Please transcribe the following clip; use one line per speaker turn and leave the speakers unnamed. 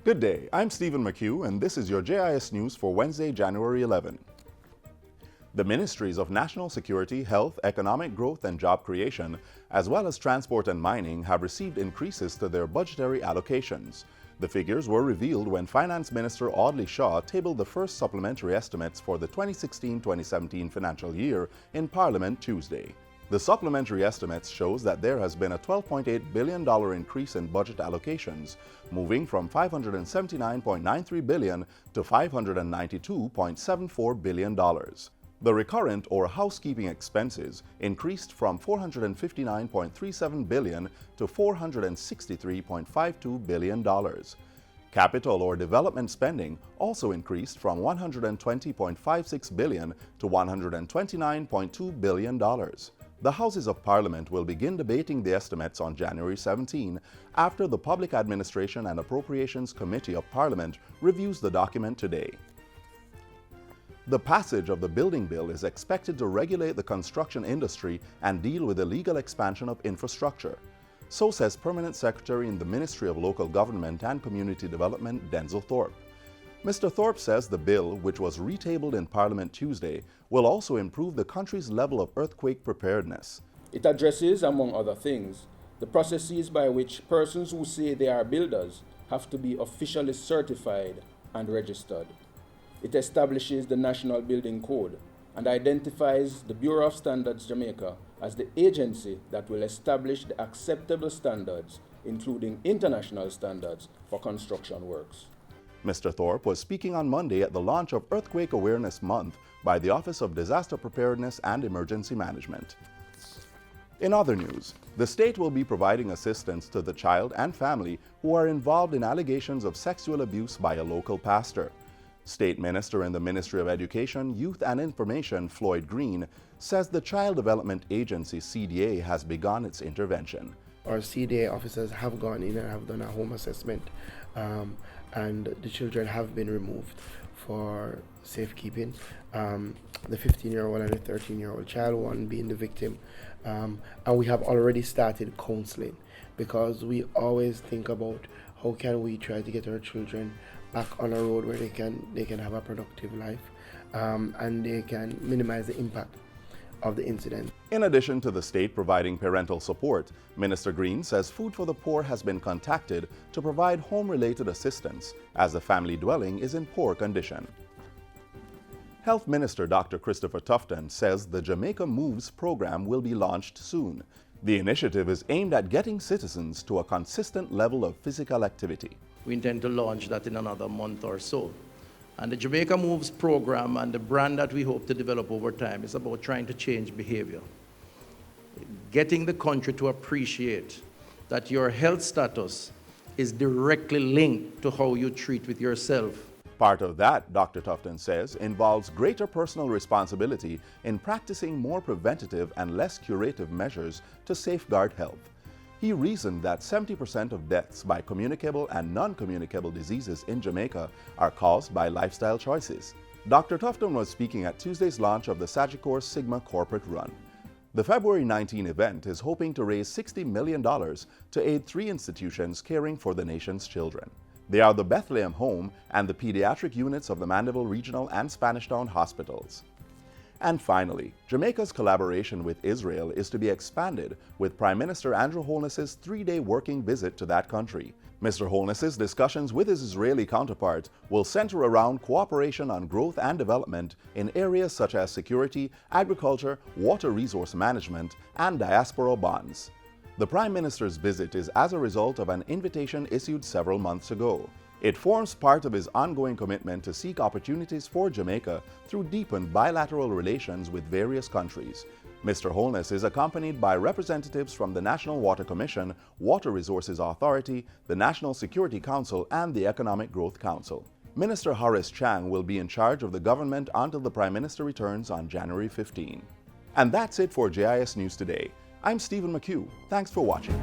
Good day, I'm Stephen McHugh, and this is your JIS News for Wednesday, January 11. The Ministries of National Security, Health, Economic Growth and Job Creation, as well as Transport and Mining, have received increases to their budgetary allocations. The figures were revealed when Finance Minister Audley Shaw tabled the first supplementary estimates for the 2016-2017 financial year in Parliament Tuesday. The supplementary estimates shows that there has been a $12.8 billion increase in budget allocations, moving from $579.93 billion to $592.74 billion. The recurrent or housekeeping expenses increased from $459.37 billion to $463.52 billion. Capital or development spending also increased from $120.56 billion to $129.2 billion. The Houses of Parliament will begin debating the estimates on January 17 after the Public Administration and Appropriations Committee of Parliament reviews the document today. The passage of the building bill is expected to regulate the construction industry and deal with the legal expansion of infrastructure. So says Permanent Secretary in the Ministry of Local Government and Community Development, Denzel Thorpe. Mr. Thorpe says the bill, which was retabled in Parliament Tuesday, will also improve the country's level of earthquake preparedness.
It addresses, among other things, the processes by which persons who say they are builders have to be officially certified and registered. It establishes the National Building Code and identifies the Bureau of Standards Jamaica as the agency that will establish the acceptable standards, including international standards, for construction works.
Mr. Thorpe was speaking on Monday at the launch of Earthquake Awareness Month by the Office of Disaster Preparedness and Emergency Management. In other news, the state will be providing assistance to the child and family who are involved in allegations of sexual abuse by a local pastor. State Minister in the Ministry of Education, Youth and Information, Floyd Green, says the Child Development Agency, CDA, has begun its intervention.
Our CDA officers have gone in and have done a home assessment, and the children have been removed for safekeeping. The 15-year-old and the 13-year-old child, one being the victim. And we have already started counseling because we always think about how can we try to get our children back on a road where they can have a productive life and they can minimize the impact of the incident.
In addition to the state providing parental support, Minister Green says Food for the Poor has been contacted to provide home-related assistance as the family dwelling is in poor condition. Health Minister Dr. Christopher Tufton says the Jamaica Moves program will be launched soon. The initiative is aimed at getting citizens to a consistent level of physical activity.
We intend to launch that in another month or so. And the Jamaica Moves program and the brand that we hope to develop over time is about trying to change behavior. Getting the country to appreciate that your health status is directly linked to how you treat with yourself.
Part of that, Dr. Tufton says, involves greater personal responsibility in practicing more preventative and less curative measures to safeguard health. He reasoned that 70% of deaths by communicable and non-communicable diseases in Jamaica are caused by lifestyle choices. Dr. Tufton was speaking at Tuesday's launch of the Sagicor Sigma Corporate Run. The February 19 event is hoping to raise $60 million to aid 3 institutions caring for the nation's children. They are the Bethlehem Home and the pediatric units of the Mandeville Regional and Spanish Town hospitals. And finally, Jamaica's collaboration with Israel is to be expanded with Prime Minister Andrew Holness's 3-day working visit to that country. Mr. Holness's discussions with his Israeli counterpart will center around cooperation on growth and development in areas such as security, agriculture, water resource management, and diaspora bonds. The Prime Minister's visit is as a result of an invitation issued several months ago. It forms part of his ongoing commitment to seek opportunities for Jamaica through deepened bilateral relations with various countries. Mr. Holness is accompanied by representatives from the National Water Commission, Water Resources Authority, the National Security Council, and the Economic Growth Council. Minister Horace Chang will be in charge of the government until the Prime Minister returns on January 15. And that's it for JIS News Today. I'm Stephen McHugh. Thanks for watching.